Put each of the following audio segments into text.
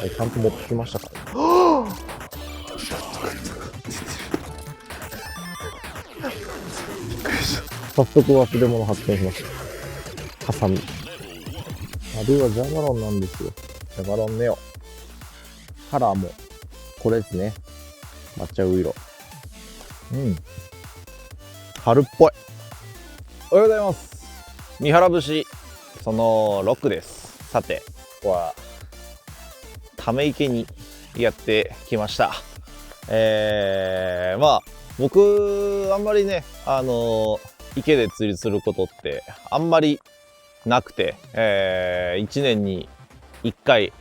ちゃんと持ってきましたからね。早速忘れ物発見しました。ハサミ。あれはジャバロンなんですよ。ジャバロンネオ。カラーもこれですね。抹茶ウイロ。春っぽい。おはようございます。三原節その6です。さて、ここはため池にやってきました。まあ僕あんまりね池で釣りすることってあんまりなくて、1年に1回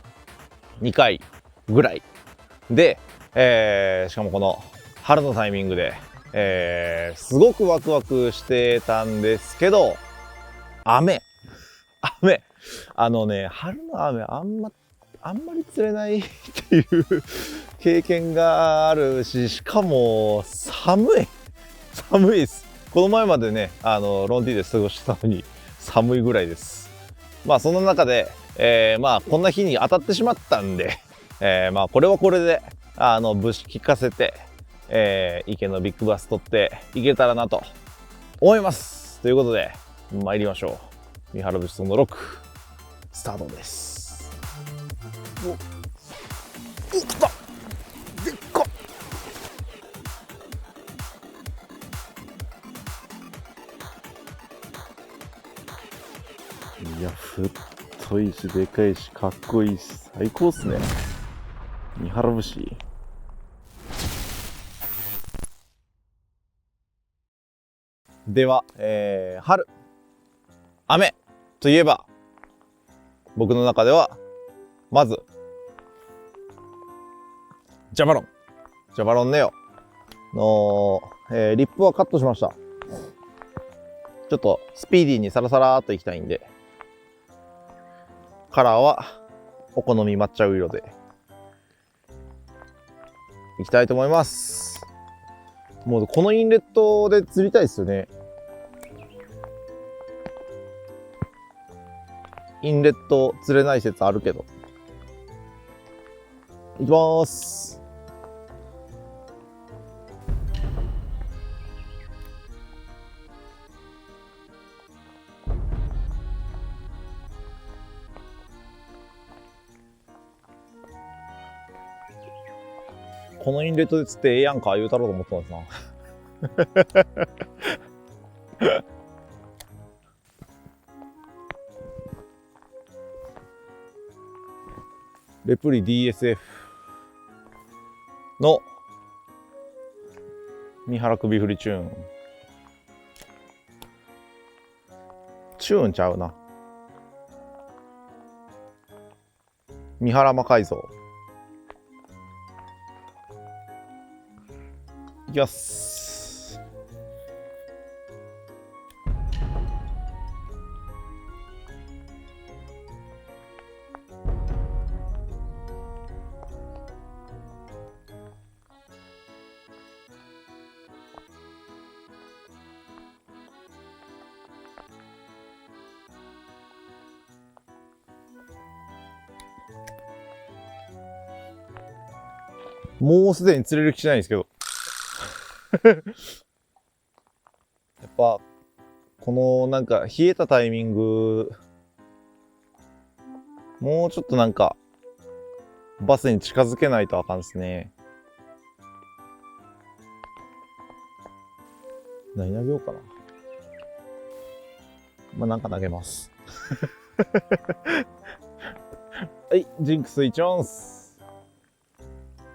2回ぐらいで、しかもこの春のタイミングで、すごくワクワクしてたんですけど、雨春の雨あんまり釣れないっていう経験があるし、しかも寒いです。この前までねロンティーで過ごしてたのに寒いぐらいです。まあその中で、まあこんな日に当たってしまったんで、まあこれはこれでぶし聞かせて、池のビッグバス取っていけたらなと思います。ということで参りましょう。三原節その6スタートです。お来た、でっか。いや、太いしでかいしかっこいいし最高っすね。三原節。では、春雨といえば僕の中ではまずジャバロンネオの、リップはカットしました。ちょっとスピーディーにサラサラーっといきたいんで、カラーはお好み抹茶色でいきたいと思います。もうこのインレットで釣りたいですよね。インレット釣れない説あるけど。いきます。このインレットで釣ってええやんか言うたろうと思ったんですな。レプリ DSF の三原首振りチューンちゃうな。三原魔改造いきます。もうすでに釣れる気しないんですけど。やっぱこのなんか冷えたタイミング、もうちょっとなんかバスに近づけないとあかんですね。何投げようかな。まあなんか投げます。はい、ジンクス1オンス。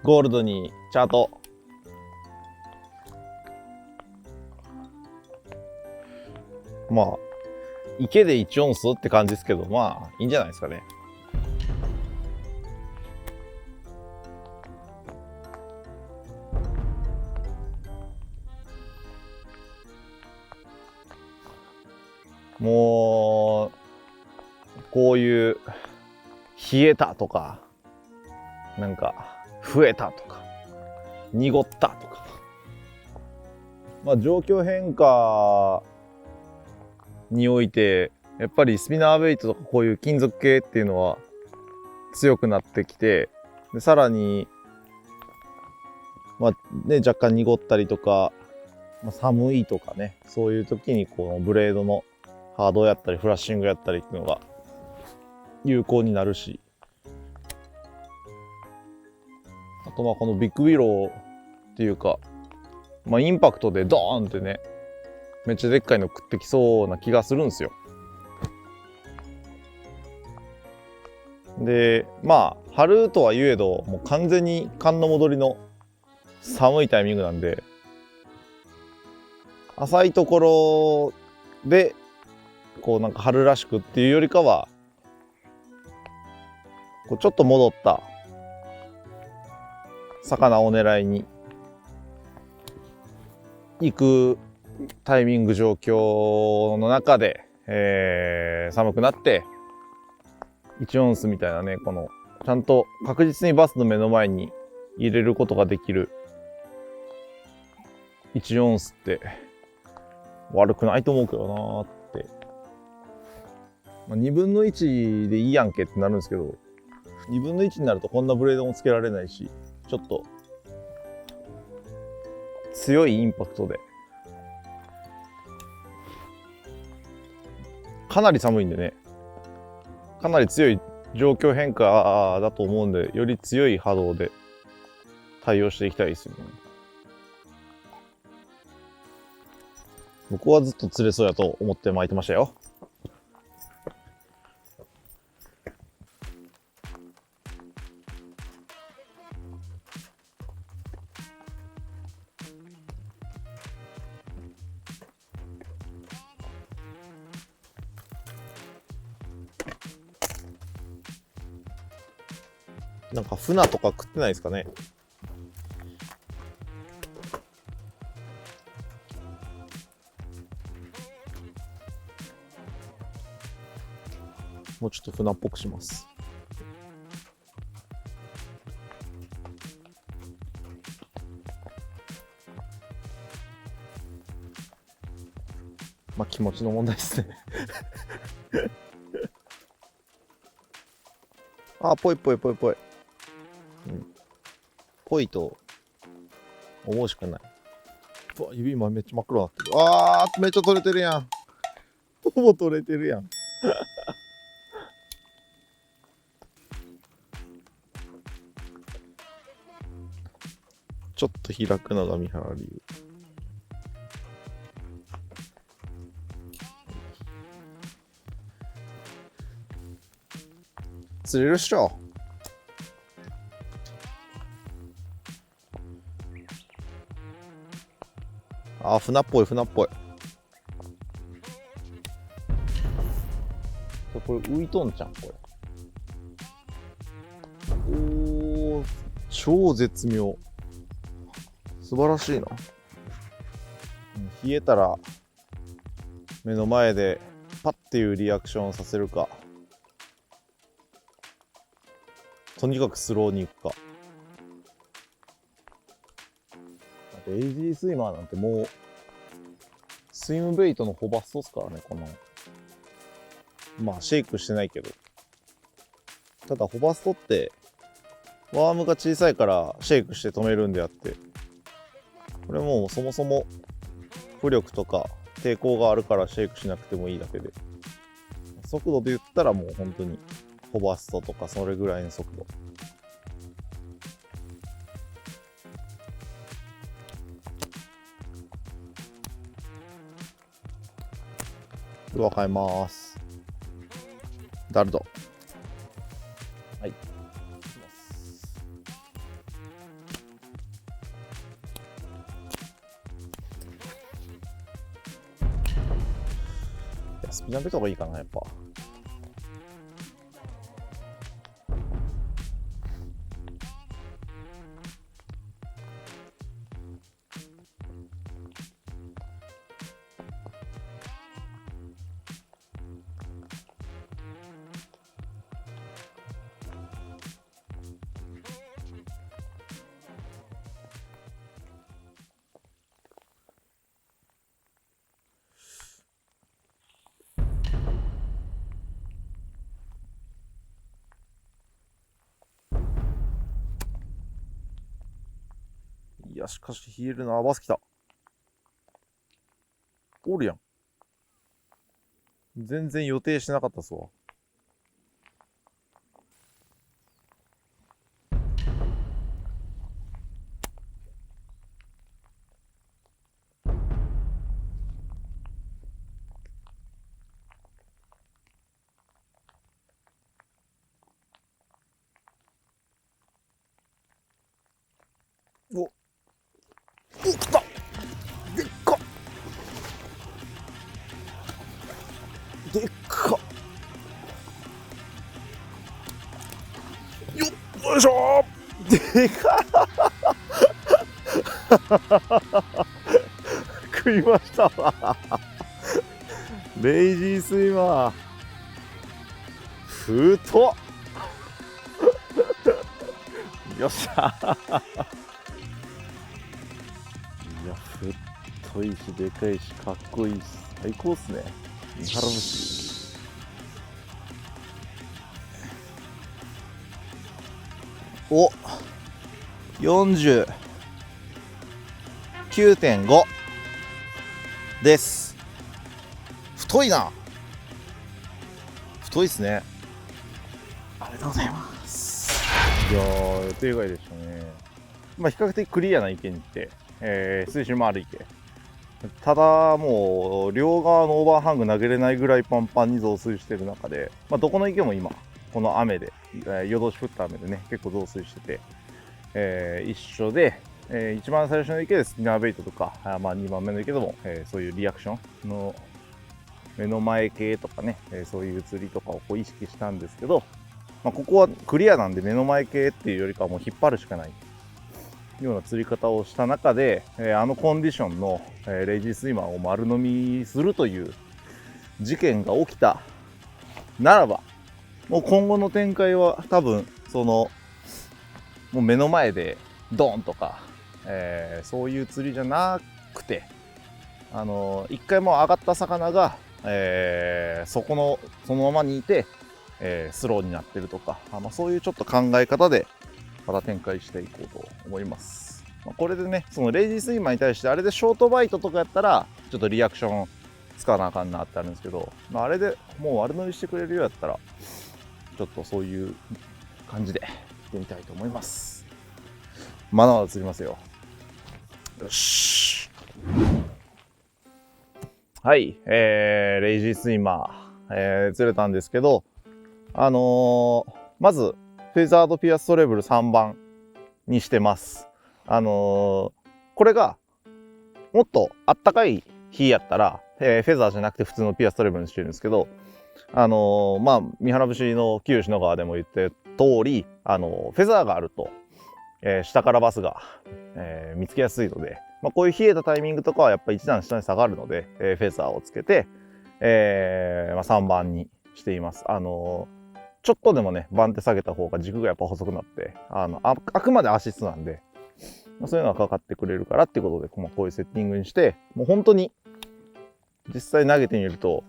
ゴールドにチャート。まあ池で1オンスって感じですけど、まあいいんじゃないですかね。もうこういう冷えたとかなんか増えたとか濁ったとか、まあ状況変化においてやっぱりスピナーベイトとかこういう金属系っていうのは強くなってきて、でさらに、まあね、若干濁ったりとか、まあ、寒いとかね、そういう時にこのブレードのハードやったりフラッシングやったりっていうのが有効になるし、あとまあこのビッグウィローっていうか、まあインパクトでドーンってね、めっちゃでっかいの食ってきそうな気がするんですよ。で、まあ春とはいえど、もう完全に寒の戻りの寒いタイミングなんで、浅いところでこうなんか春らしくっていうよりかは、こうちょっと戻った魚を狙いに行くタイミング状況の中で、寒くなって1オンスみたいなね、このちゃんと確実にバスの目の前に入れることができる1オンスって悪くないと思うけどなーって、まあ、2分の1でいいやんけってなるんですけど、2分の1になるとこんなブレードもつけられないし、ちょっと強いインパクトで、かなり寒いんでね、かなり強い状況変化だと思うんで、より強い波動で対応していきたいですよね。僕はずっと釣れそうやと思って巻いてましたよ。なんか船とか食ってないですかね。もうちょっと船っぽくします。まあ気持ちの問題ですね。あ、ぽいぽいぽいぽい。ぽいと思うしかない。うわ、指今めっちゃ真っ黒になってる。あー、めっちゃ取れてるやん。ほぼ取れてるやん。ちょっと開くのが三原流。釣れるっしょ。あ、船っぽい船っぽい。これ浮いとんちゃんこれ。おー、超絶妙。素晴らしいな。冷えたら目の前でパッていうリアクションをさせるか、とにかくスローに行くか。エイジースイマーなんてもうスイムベイトのホバストっすからね、この。まあシェイクしてないけど、ただホバストってワームが小さいからシェイクして止めるんであって、これもうそもそも浮力とか抵抗があるからシェイクしなくてもいいだけで、速度で言ったらもう本当にホバストとかそれぐらいの速度。ルアー変えます。ダルド。はい。いきます。いや、スピナー出た方がいいかな、やっぱ。いや、しかし冷えるな。バス来た。おるやん。全然予定してなかったっすわ。お、来た。でっか。でっか。よいしょー。でか食いましたわ。レイジースイマー太っ。よっしゃ。いや、太いしでかいしかっこいいし最高っすね。三原節。お、49.5 です。太いな。太いっすね。ありがとうございます。いやー、予定外でしたね。まあ比較的クリアな池に行って、水深もある池。ただもう両側のオーバーハング投げれないぐらいパンパンに増水してる中で、まあ、どこの池も今この雨で、夜通し降った雨でね結構増水してて、一緒で、一番最初の池でスピナーベイトとか、まあ、2番目の池でも、そういうリアクションの目の前系とかね、そういう釣りとかをこう意識したんですけど、まあ、ここはクリアなんで目の前系っていうよりかはもう引っ張るしかないような釣り方をした中で、あのコンディションの、レイジースイマーを丸飲みするという事件が起きたならば、もう今後の展開は多分そのもう目の前でドーンとか、そういう釣りじゃなくて、一回もう上がった魚が、そのままにいて、スローになってるとか、まあ、そういうちょっと考え方でまた展開していこうと思います。まあ、これでね、そのレイジースイマーに対してあれでショートバイトとかやったらちょっとリアクションつかなあかんなってあるんですけど、まあ、あれでもう悪乗りしてくれるようやったらちょっとそういう感じでやってみたいと思います。まだまだ釣りますよ。よし。はい、レイジースイマー、釣れたんですけど、まずフェザードピアストレブル3番にしてます。これがもっとあったかい日やったら、フェザーじゃなくて普通のピアストレブルにしてるんですけど、まあ三原節の旧吉野川でも言って通り、フェザーがあると、下からバスが、見つけやすいので、まあ、こういう冷えたタイミングとかはやっぱり一段下に下がるので、フェザーをつけて、まあ、3番にしています。ちょっとでもね番手下げた方が軸がやっぱ細くなって、あくまでアシストなんで、まあ、そういうのがかかってくれるからってことで、こういうセッティングにして、もう本当に実際投げてみると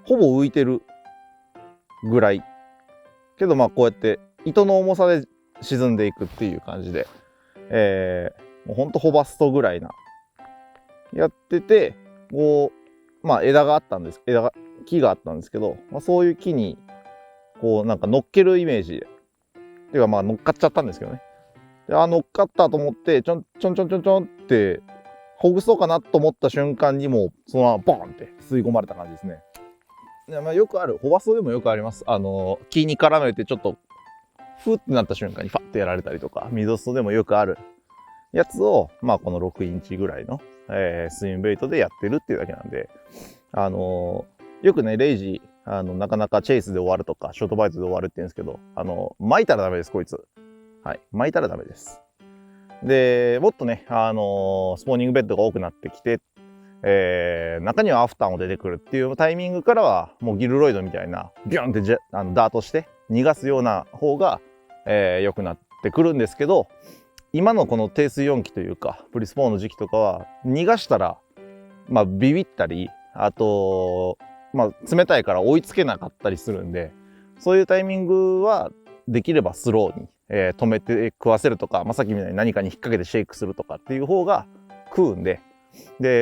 ほぼ浮いてるぐらいけど、まあこうやって糸の重さで沈んでいくっていう感じで、もうほんとホバストぐらいなやってて、こうまあ枝があったんです、木があったんですけど、まあ、そういう木にこうなんか乗っけるイメージで、ていうかまあ乗っかっちゃったんですけどね。で、乗っかったと思ってちょんちょんちょんちょんちょんってほぐそうかなと思った瞬間にもうそのままボーンって吸い込まれた感じですね。まあ、よくあるホバストでもよくあります。木に絡めてちょっとフーってなった瞬間にファッてやられたりとか、ミドストでもよくあるやつを、まあこの6インチぐらいの、スインベイトでやってるっていうだけなんで、よくねレイジなかなかチェイスで終わるとかショートバイトで終わるって言うんですけど、巻いたらダメです、こいつ。はい、巻いたらダメです。でもっとねスポーニングベッドが多くなってきて、中にはアフターも出てくるっていうタイミングからはもうギルロイドみたいなビュンってダートして逃がすような方が、良くなってくるんですけど、今のこの低水温期というかプリスポーンの時期とかは逃がしたらまあビビったり、あとまあ冷たいから追いつけなかったりするんで、そういうタイミングはできればスローに止めて食わせるとか、さっきみたいに何かに引っ掛けてシェイクするとかっていう方が食うんで、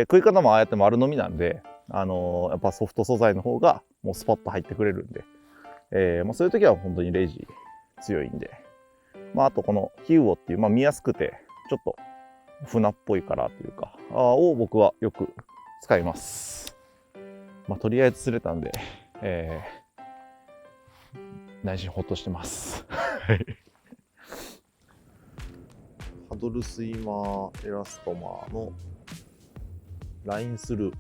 食い方もああやって丸飲みなんで、やっぱソフト素材の方がもうスポッと入ってくれるんで、そういう時は本当にレイジー強いんで、あとこのヒウオっていう、見やすくてちょっと船っぽいカラーというかを僕はよく使います。とりあえず釣れたんで、内心ほっとしてます。パドルスイマーエラストマーのラインスルー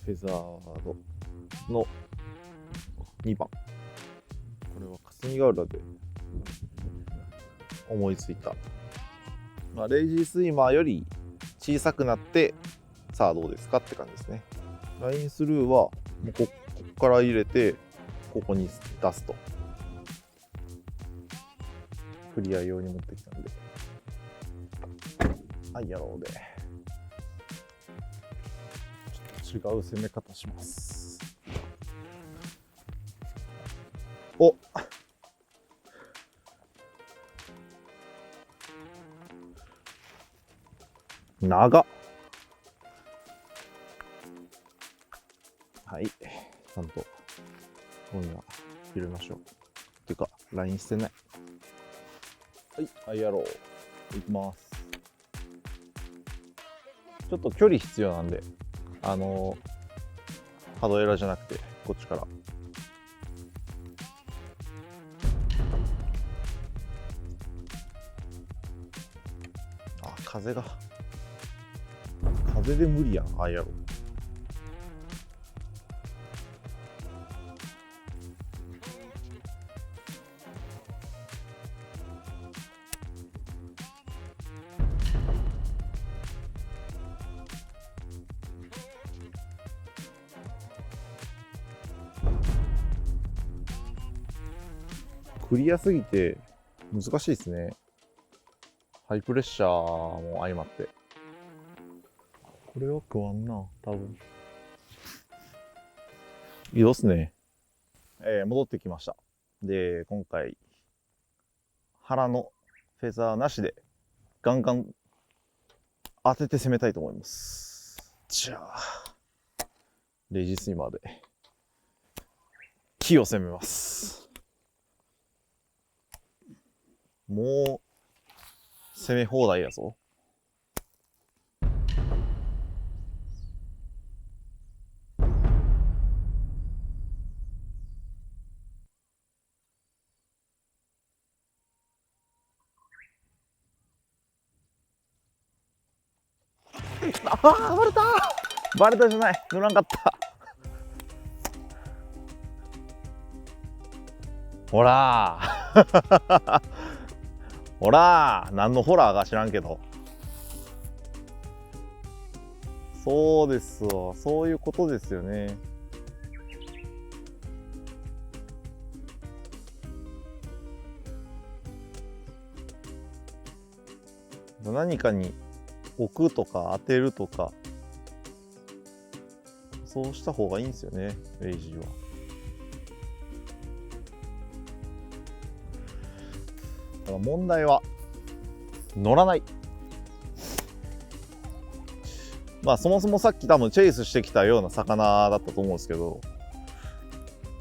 フェザードの2番。これは霞ヶ浦で思いついた、レイジースイマーより小さくなって、さあどうですかって感じですね。ラインスルーはもうここから入れてここに出すと、クリア用に持ってきたんで、はいやろうでちょっと違う攻め方します。お、長っ。はい、ちゃんと今夜入れましょう。っていうかラインしてない。はい、やろう。いきます。ちょっと距離必要なんで、ハドエラじゃなくてこっちから。風で無理やん。やろう。クリアすぎて難しいですね。ハイプレッシャーも相まって。これは食わんな、多分。移動っすね。戻ってきました。で、今回、腹のフェザーなしで、ガンガン当てて攻めたいと思います。じゃあ、レイジスイマーで、木を攻めます。もう、攻め放題やぞ。バレた。バレたじゃない。乗らんかった。ほらー。ほらー。何のホラーか知らんけど。そうですわ。そういうことですよね。何かに置くとか当てるとか、そうした方がいいんですよね、レイジーは。だから問題は乗らない。そもそもさっき多分チェイスしてきたような魚だったと思うんですけど、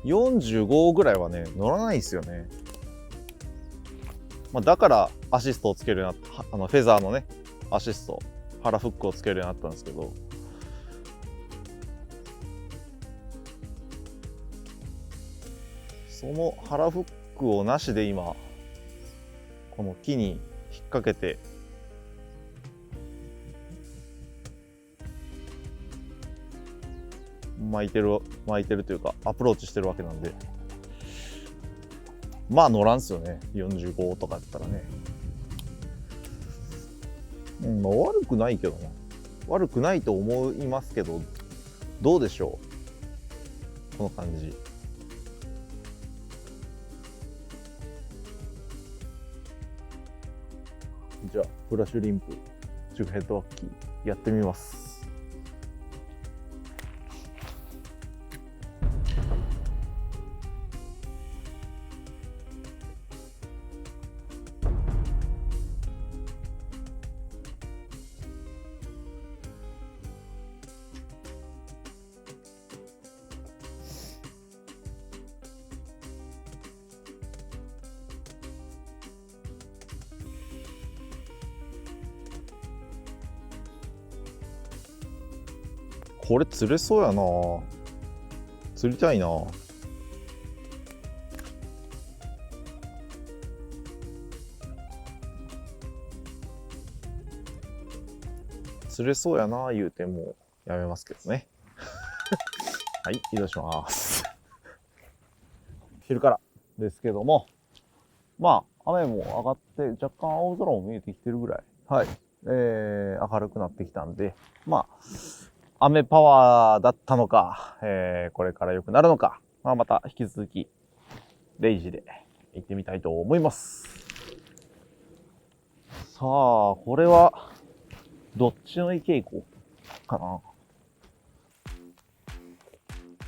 45ぐらいはね乗らないですよね。だからアシストをつけるようになった、フェザーのねアシスト、腹フックをつけるようになったんですけど、その腹フックをなしで今この木に引っ掛けて巻いてるというかアプローチしてるわけなんで、乗らんすよね、45とかやったらね。悪くないけどな。悪くないと思いますけど、どうでしょうこの感じ。じゃあフラッシュリンプジグヘッドワッキーやってみます。これ釣れそうやな。釣りたいな。釣れそうやな言うてもうやめますけどね。はい、移動します。昼からですけども、まあ雨も上がって若干青空も見えてきてるぐらい、はい、明るくなってきたんで、まあ雨パワーだったのか、これから良くなるのか、まあ、また引き続きレイジで行ってみたいと思います。さあ、これはどっちの池行こうかな。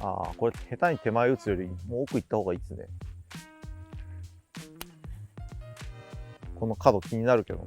ああ、これ下手に手前打つよりもう奥行った方がいいですね。この角気になるけどな。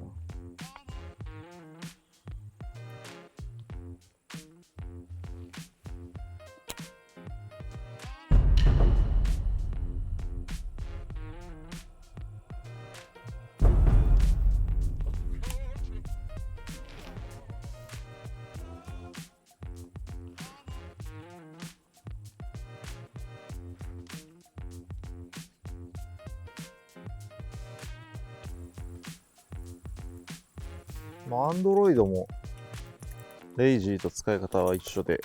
まあ、Android もレイジーと使い方は一緒で、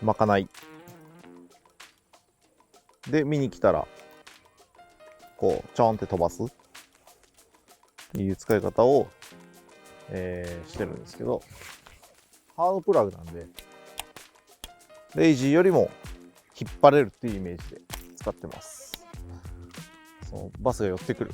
まかないで見に来たらこうちょんって飛ばすいう使い方を、してるんですけど、ハードプラグなんでレイジーよりも引っ張れるっていうイメージで使ってます。そのバスが寄ってくる。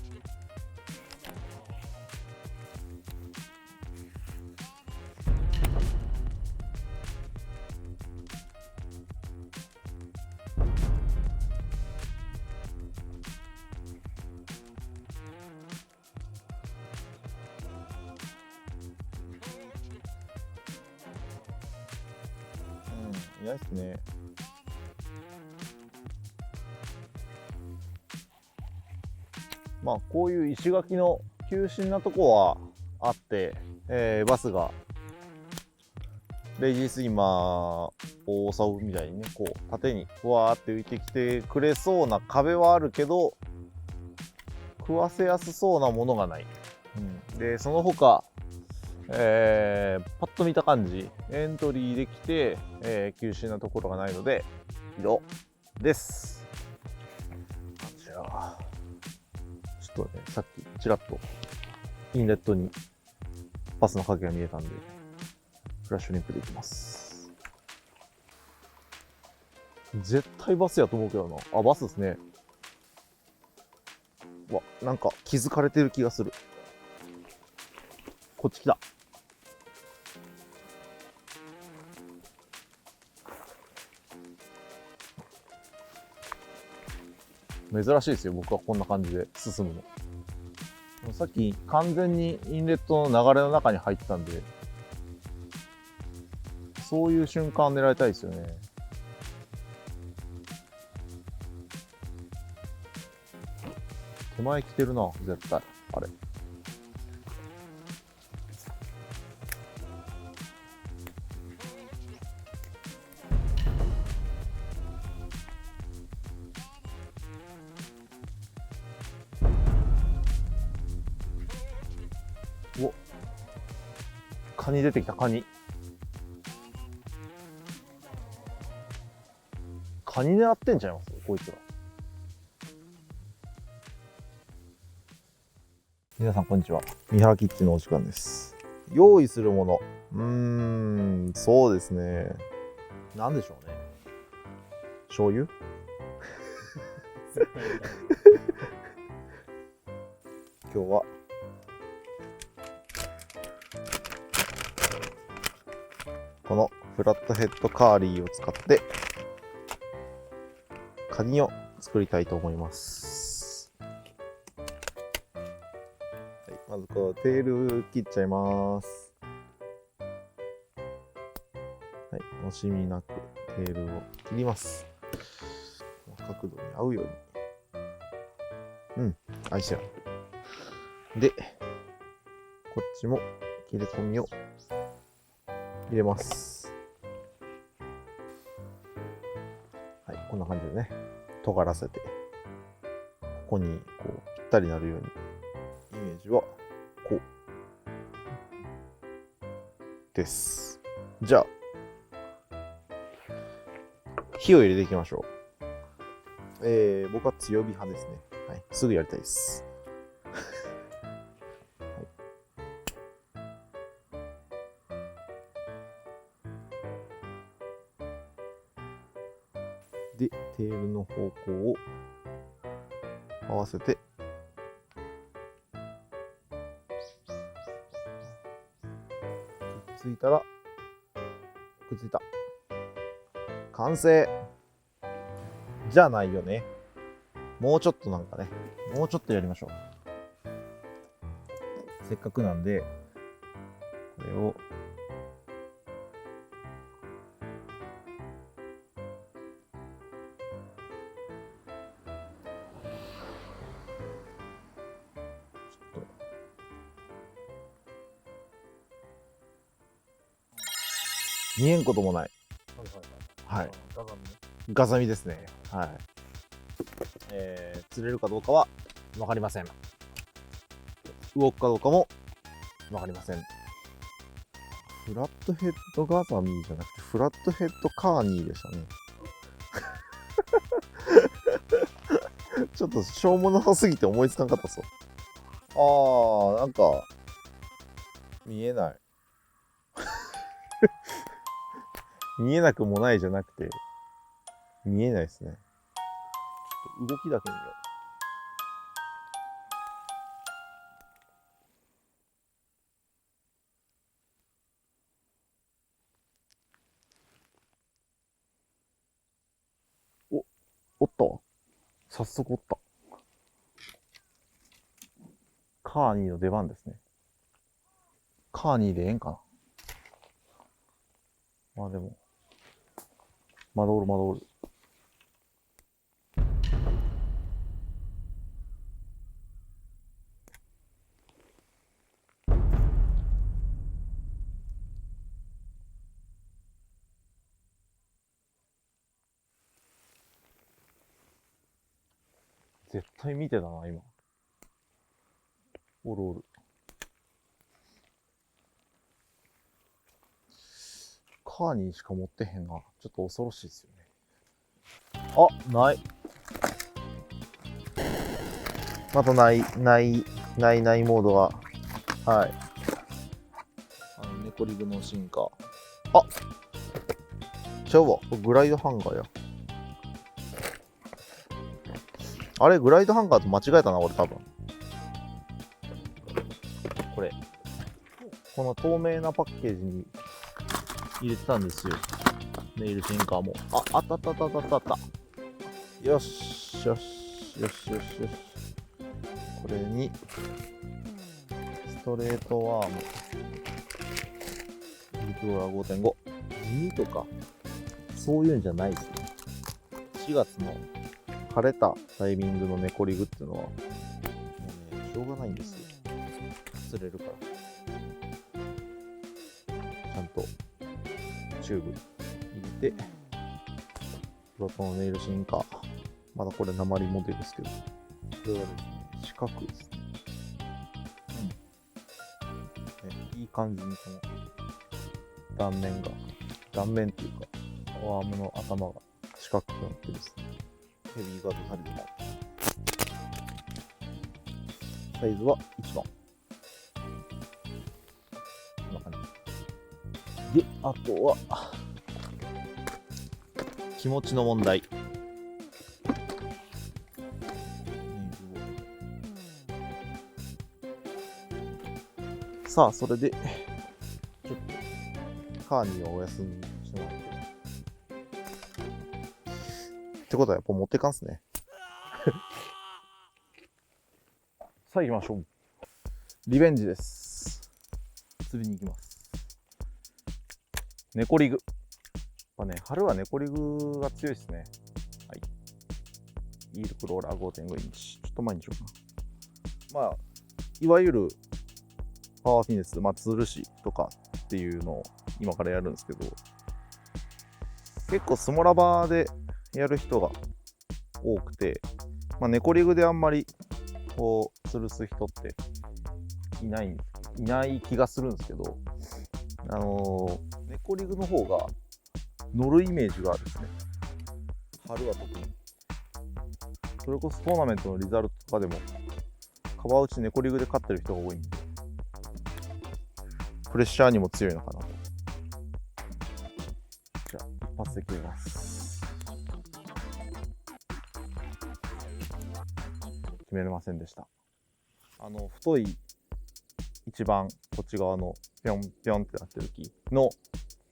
嫌ですね。まあこういう石垣の急峻なとこはあって、バスがレイジースイマーを襲うみたいにね、こう縦にふわーって浮いてきてくれそうな壁はあるけど、食わせやすそうなものがない。でその他、パッと見た感じエントリーできて、急峻なところがないので移動です。じゃあちょっとね、さっきちらっとインレットにバスの影が見えたんでフラッシュリンクでいきます。絶対バスやと思うけどな。あ、バスですね。わ、なんか気づかれてる気がする。こっち来た。珍しいですよ、僕はこんな感じで進むの。さっき完全にインレットの流れの中に入ってたんで、そういう瞬間を狙いたいですよね。手前来てるな、絶対。あれ。お、カニ出てきた、カニ。カニ狙ってんちゃいますこいつら。皆さんこんにちは。三原キッチンのお時間です。用意するもの。そうですね。なんでしょうね。醤油今日はこのフラットヘッドカーリーを使ってカニを作りたいと思います。はい、まずこうテール切っちゃいます。はい、惜しみなくテールを切ります。角度に合うように。愛してる。で、こっちも切れ込みを入れます。こんな感じでね、尖らせて、ここにこうぴったりなるように、イメージはこうです。じゃあ火を入れていきましょう。僕は強火派ですね。はい、すぐやりたいです。で、テールの方向を合わせて、くっついたら、くっついた。完成。じゃないよね。もうちょっとなんかね、もうちょっとやりましょう。せっかくなんで、これを、見えんこともない。はい。ガザミですね。はい。釣れるかどうかは分かりません。動くかどうかも分かりません。フラットヘッドガザミじゃなくて、フラットヘッドカーニーでしたね。ちょっとしょうもなさすぎて思いつかんかったっす。なんか、見えない。見えなくもないじゃなくて、見えないですね。ちょっと動きだけ見よう。おった。早速おった。カーニーの出番ですね。カーニーでええんかな。まあでも、まだおるまだおる。絶対見てたな、今。おるおる。カーニーしか持ってへんな。ちょっと恐ろしいですよね。あ、ない。またないモードが。はい。ネコリグの進化。あ、ちゃうわ。これグライドハンガーや。あれ、グライドハンガーと間違えたな、俺多分。これ。この透明なパッケージに入れてたんですよ。ネイルシンカーも。あったあったあったあったあった。よし、よし、よし、よし、よし。これに、ストレートワーム。ヒートローラー 5.5。地味とか、そういうんじゃないですね。4月の晴れたタイミングのネコリグっていうのは、もうね、しょうがないんですよ。釣れるから。ちゃんと、チューブ入れて、プロトンネイルシンカー。まだこれ鉛モデルですけど、これはですね、四角ですね。いい感じにこの断面っていうか、ワームの頭が四角くなってですね、ヘビーガードされてます。サイズは1番。こんな感じ。で、あとは、気持ちの問題。さあ、それで、ちょっと、カーニーをお休みしてもらって。ってことはやっぱ持ってかんすね。さあ行きましょう。リベンジです。釣りに行きます。ネコリグ。春はネコリグが強いですね。はい。イールクローラー 5.5 インチ。ちょっと前にしようかな。いわゆるパワーフィネス、吊るしとかっていうのを今からやるんですけど、結構スモラバーでやる人が多くて、まあ、ネコリグであんまりこう吊るす人っていない気がするんですけど、ネコリグの方が乗るイメージがあるんですね。春は特に。それこそトーナメントのリザルトとかでもカバー打ちネコリグで勝ってる人が多いんで、プレッシャーにも強いのかなと。じゃあ一発で決めます。決めれませんでした。太い一番こっち側のピョンピョンってなってる木の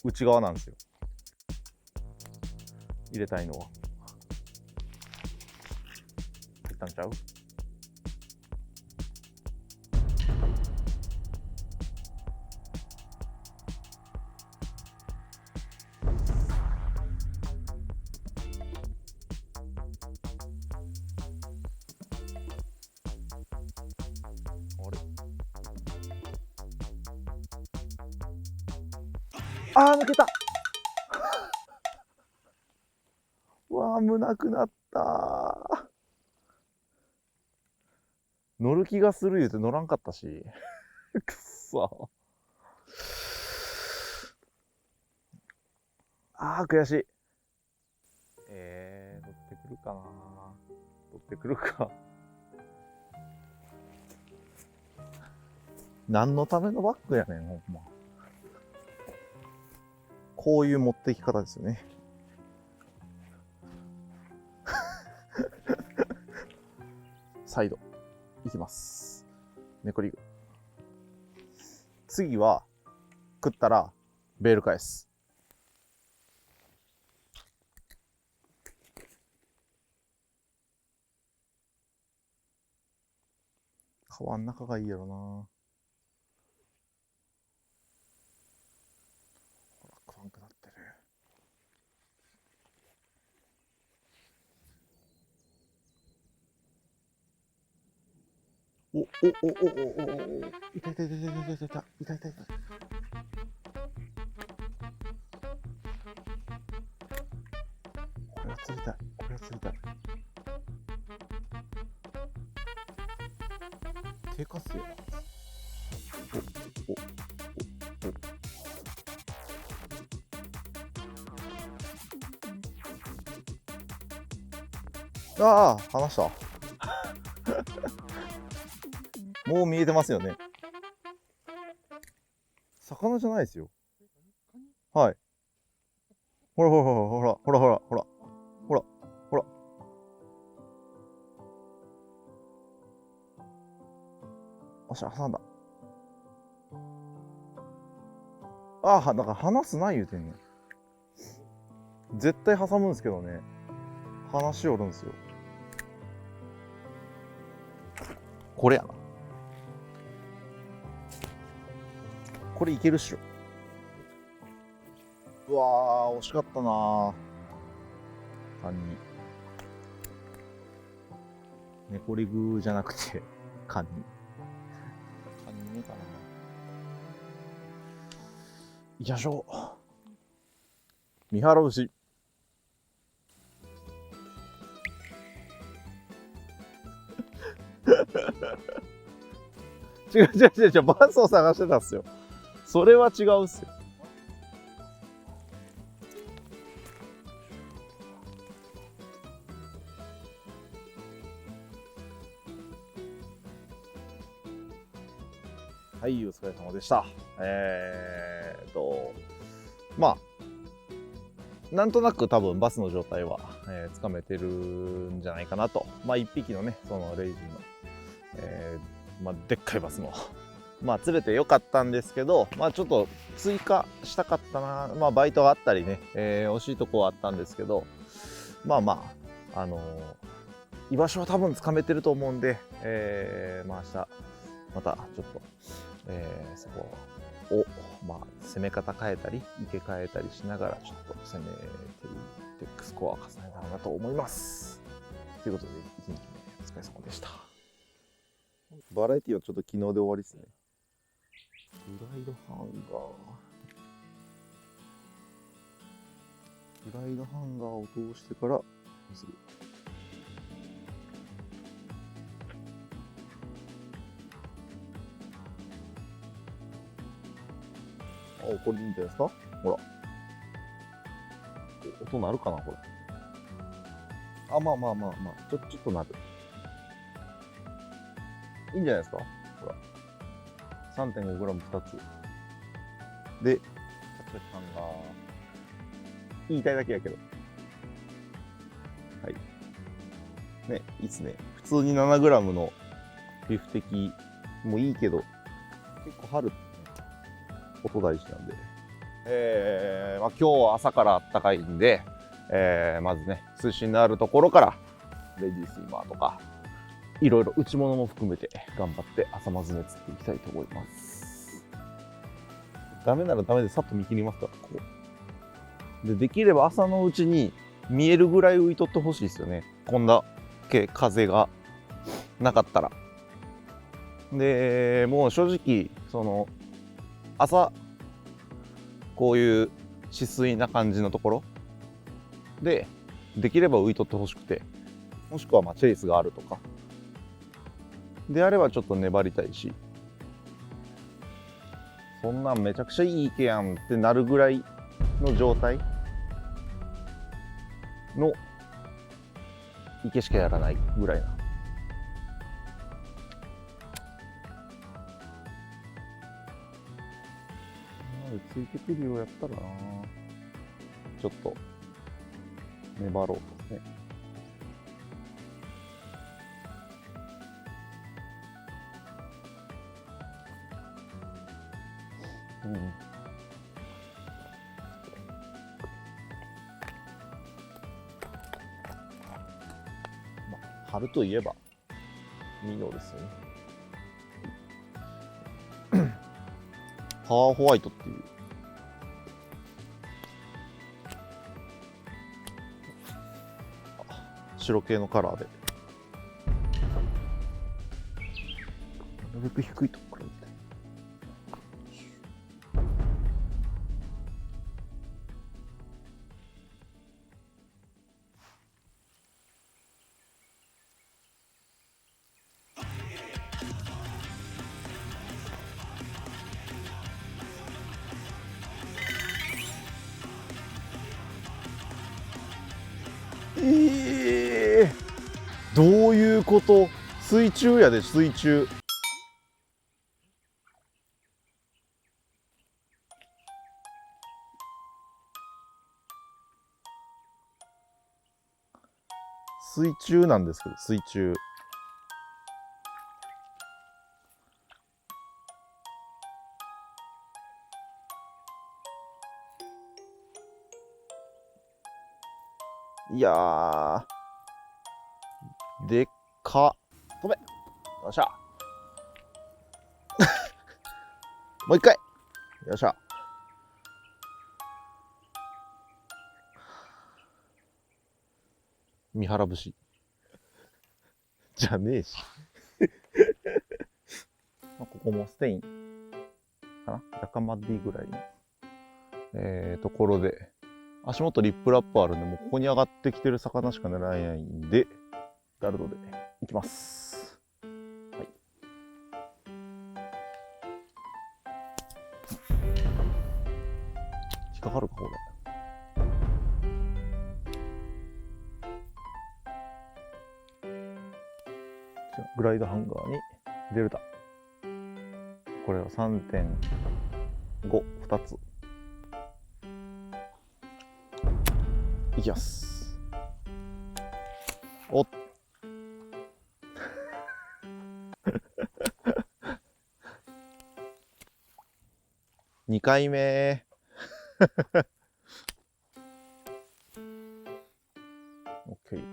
内側なんですよ、入れたいのは。入ったんちゃう？抜けた。うわー、危なくなった。乗る気がする言うて乗らんかったし。くっそ。悔しい。取ってくるかな。取ってくるか。何のためのバッグやねん、ほんま。こういう持っていき方ですよね。サイドいきます。ネコリグ。次は食ったらベール返す。皮の中がいいやろな。ほら、食わんくなってる。お、痛い痛い痛い痛い痛い痛い痛い痛い痛い痛い。これは釣りたい。これは釣りたい。手かすよ。離した。もう見えてますよね。魚じゃないですよ。はい。ほらほらほらほらほらほらほらほら。よし、挟んだ。だから離すな言うてんねん。絶対挟むんですけどね。離しおるんですよ。これやな。これいけるっしょ。うわー、惜しかったなー。カニ。ネコリグじゃなくて、カニ。カニねかな。行きましょう。三原節。違う、バスを探してたんすよ。それは違うっすよ。はい、お疲れ様でした。まあ、なんとなく多分バスの状態は、つかめてるんじゃないかなと。まあ、一匹のね、そのレイジンの、でっかいバスの釣れてよかったんですけど、ちょっと追加したかったな。バイトがあったりね、惜しいとこはあったんですけど、居場所は多分つかめてると思うんで、明日、またちょっと、そこを、攻め方変えたり、池変えたりしながら、ちょっと攻めていってスコアを重ねたらなと思います。ということで、1日目お疲れ様でした。バラエティはちょっと昨日で終わりですね。フライドハンガー。フライドハンガーを通してからする。これでいいんじゃないですか。ほら、音鳴るかなこれ。まあちょっと鳴る。いいんじゃないですか。ほら、3.5g2 つで、カツさんが言いたいだけやけど、はいね、いいっすね。普通に 7g のビフテキもいいけど、結構春って、ね、音大事なんで、今日は朝からあったかいんで、まずね、水深のあるところからレディースイマーとかいろいろ内物も含めて頑張って朝まずめ釣っていきたいと思います。ダメならダメでさっと見切りますから、こうで、できれば朝のうちに見えるぐらい浮いとってほしいですよね。こんだけ風がなかったら。でもう正直その朝こういう止水な感じのところでできれば浮いとってほしくて、もしくはチェイスがあるとかであればちょっと粘りたいし、そんなんめちゃくちゃいい池やんってなるぐらいの状態の池しかやらないぐらいな。ついてくるようやったらな、ちょっと粘ろうとね。春といえばミノですよね。パワーホワイトっていう白系のカラーで、なるべく低いところから見て。どういうこと？水中やで、水中。水中なんですけど、水中。いやー、でっか。飛べ。よっしゃ。もう一回。よっしゃ。三原節。じゃねえし。ここもステインかな、若干マッディぐらいの、ところで、足元リップラップあるんで、もうここに上がってきてる魚しか狙えないんで、ガルドでいきます。はい。引っかかるか、これ。グライドハンガーにデルタ。これは 3.5、2つ。いきます。おっ。2回目。OK。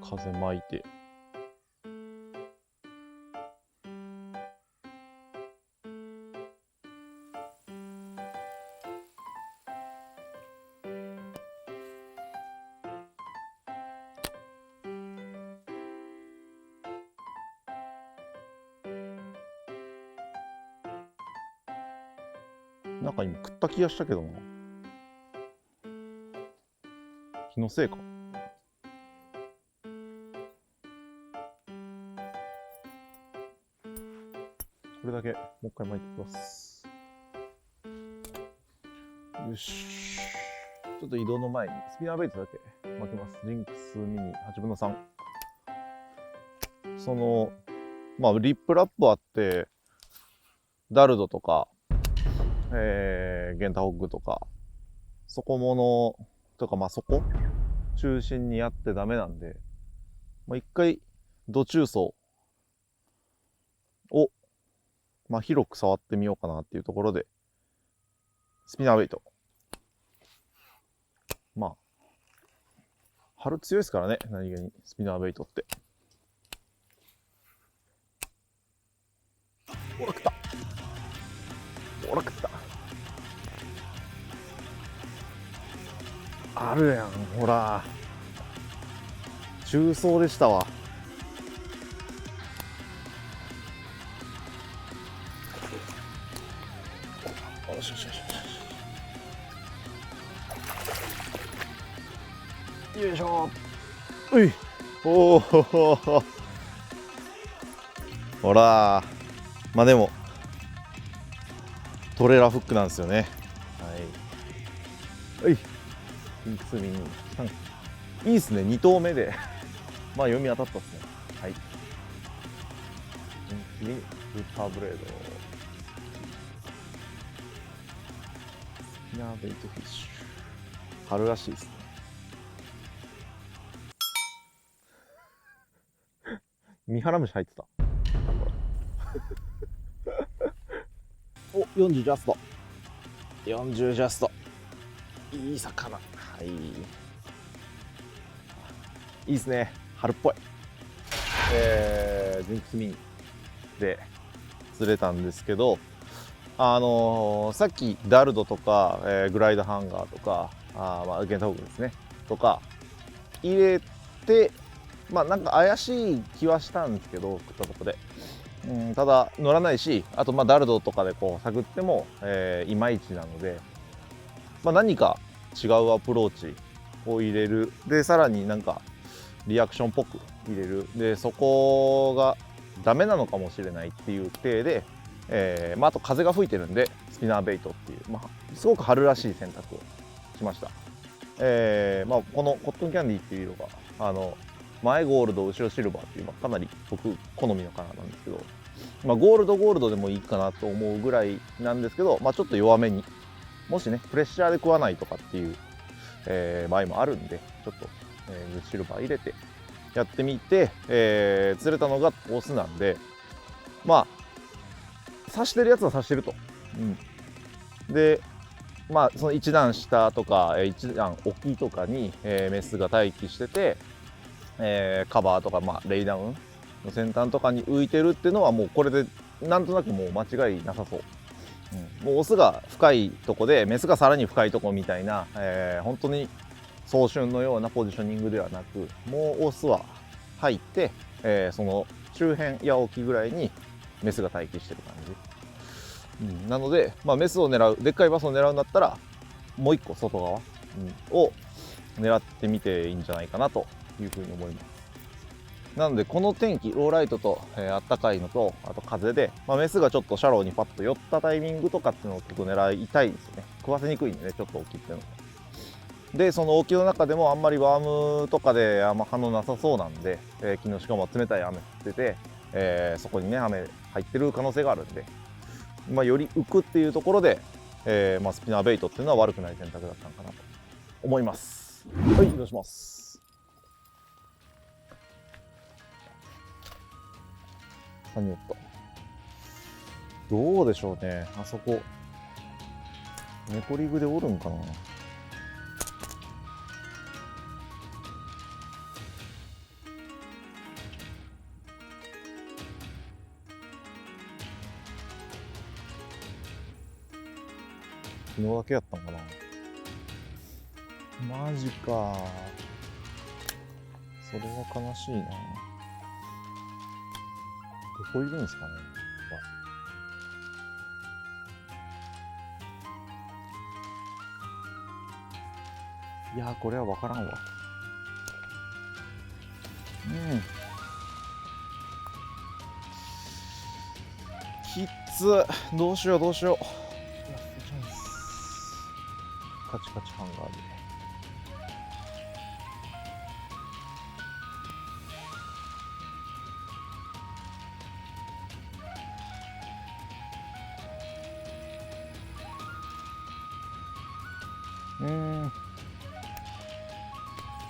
風巻いて。なんか今食った気がしたけどな。気のせいか。これだけもう一回巻いていきます。よし。ちょっと移動の前にスピナーベイトだけ巻きます。ジンクスミニ8分の3。リップラップあって、ダルドとか、ゲンタホッグとか、底物とか、そこ中心にやってダメなんで、一回、土中層を、広く触ってみようかなっていうところで、スピナーベイト。春強いですからね、何気に、スピナーベイトって。ほら、食った。ほら、食った。あるやん、ほら。中層でしたわ。よしよしよしよし。よいしょ。うい。おお。ほら。でもトレーラーフックなんですよね。はい。ピンクスミンいいっすね。2投目で読み当たったっすね。はい。次にスーパーブレード。スピナーベイトフィッシュ。春らしいですね。三原虫入ってた。お、40ジャスト。40ジャスト。いい魚。はい。いいですね。春っぽい。ジンクスミニで釣れたんですけど、さっきダルドとか、グライドハンガーとか、ゲンタホークですね。とか、入れて、なんか怪しい気はしたんですけど、食ったとこで。ただ乗らないし、あとダルドとかでこう探っても、いまいちなので、何か違うアプローチを入れる。でさらになんかリアクションっぽく入れる。でそこがダメなのかもしれないっていう体で、あと風が吹いてるんでスピナーベイトっていう、すごく春らしい選択をしました。このコットンキャンディーっていう色が前ゴールド後ろシルバーっていう、かなり僕好みのカラーなんですけど、ゴールドでもいいかなと思うぐらいなんですけど、ちょっと弱めに、もしねプレッシャーで食わないとかっていう、場合もあるんで、ちょっと、シルバー入れてやってみて、釣れたのがオスなんで、刺してるやつは刺してると。でその1段下とか1段沖とかに、メスが待機してて、カバーとか、レイダウンの先端とかに浮いてるっていうのはもうこれでなんとなくもう間違いなさそう。もうオスが深いとこでメスがさらに深いとこみたいな、本当に早春のようなポジショニングではなく、もうオスは入って、その周辺や沖ぐらいにメスが待機してる感じ、なので、メスを狙う、でっかいバスを狙うんだったらもう一個外側、を狙ってみていいんじゃないかなというふうに思います。なのでこの天気ローライトと、あったかいのとあと風で、メスがちょっとシャローにパッと寄ったタイミングとかっていうのをちょっと狙いたいですよね。食わせにくいんでね、ちょっと大きいっていうので、その沖の中でもあんまりワームとかで反応なさそうなんで、昨日しかも冷たい雨降ってて、そこにね雨入ってる可能性があるんで、より浮くっていうところで、スピナーベイトっていうのは悪くない選択だったのかなと思います。はい、移動します。何おった？どうでしょうね、あそこ猫リグでおるんかな。昨日だけやったんかな。マジか、それは悲しいな。どこいるんですかね。いやー、これは分からんわ。きっつ。どうしようどうしよう。ラストチャンス。カチカチハンガーで。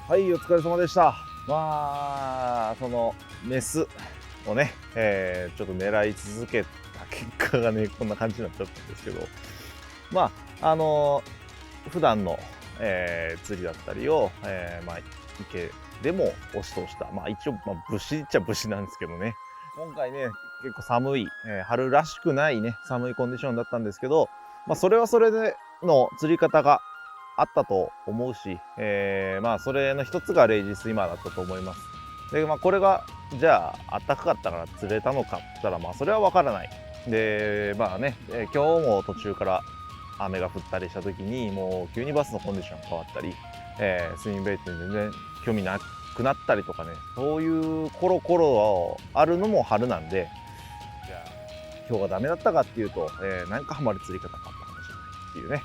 はい、お疲れ様でした。まあ、そのメスをね、ちょっと狙い続けた結果がね、こんな感じになっちゃったんですけど、まあ、普段の、釣りだったりを、まあ、池でも押し通した。まあ、一応、まあ、武士っちゃ武士なんですけどね。今回ね、結構寒い、春らしくないね、寒いコンディションだったんですけど、まあ、それはそれでの釣り方があったと思うし、まあそれの一つがレイジスイマーだったと思います。で、まあこれがじゃあ暖かかったから釣れたのかって言ったら、まあそれは分からない。で、まあね、今日も途中から雨が降ったりした時にもう急にバスのコンディションが変わったり、スイングベイトに全然興味なくなったりとかね、そういうコロコロあるのも春なんで、じゃあ今日がダメだったかっていうと、なんかハマる釣り方があったかもしれないっていうね。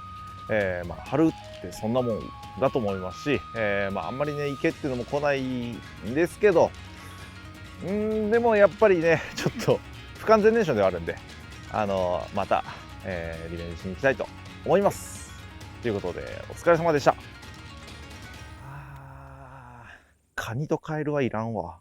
まあ、春ってそんなもんだと思いますし、まあ、あんまりね池っていうのも来ないんですけど、でもやっぱりねちょっと不完全燃焼ではあるんで、また、リベンジしに行きたいと思います。ということでお疲れ様でした。カニとカエルはいらんわ。